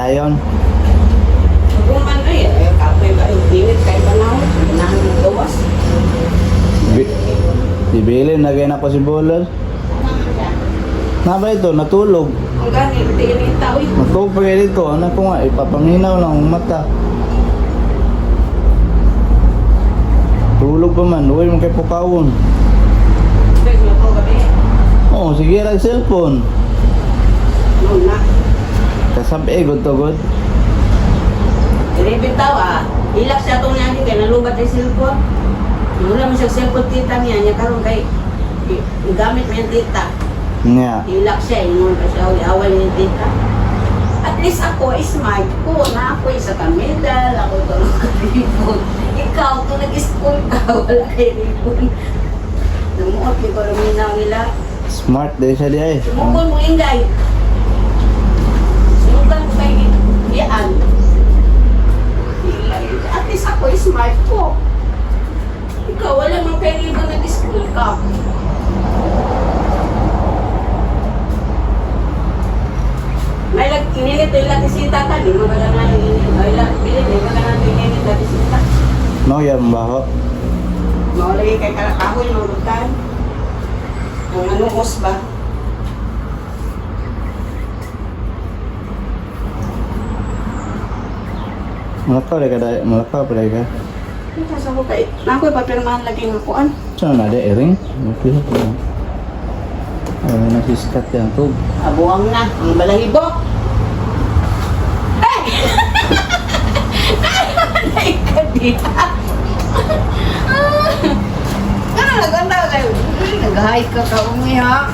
padayon. Guman ay, kapoy ba yung init kay panahon, ganahan ng gawas. Bibili na gaya na ko si Bolas. Na ba ito? Natulog. Ang gani, hindi yung tao eh. Matulog pa kayo dito. Ano ko nga, ipapaminaw lang ang mata. Tulog pa man, huwag mo kay pukawon. Pwede mo po gabi. Oo, sige lang cellphone. Noon na. Kasabi, good to good. Ilibin tao ilak siya itong niya kaya nalubat yung cellphone. Wala mo siyang cellphone tita niya karoon kay gamit mo yung tita. Nga. Ilak siya, ingon pa siya, awal niya yung tita. At least ako, smart ko, na ako isa ka medal, ako ito nag-ripon. Ikaw, ito nag-school ka, wala kay ripon. Lumuot, yung karuminaw nila. Smart din siya di ay. Sumukon mo ingay. Sumukan mo kay Ian. At least ako smart ko. Ikaw, wala mang kay ripon nag-school ka. May kininit yung latisita ka, di mo ba lang nga yung init? Ay, pilit, di ba lang nga yung init latisita? No, yan baho. Maulagi kay kalakahoy, maulutan. Ang anumos ba? Malakaw rin ka dahil. Malakaw pa rin ka. Kasi ako kay, nakoy papirmahan lagi ng kuan. Saan na di? Ering? Okay. Ay, nasiskat yan. Tug. Abuang na, ang balahibo. Ay! Ay, kadita. Ano naganda kayo? Nag-hike ka ka, umi ha?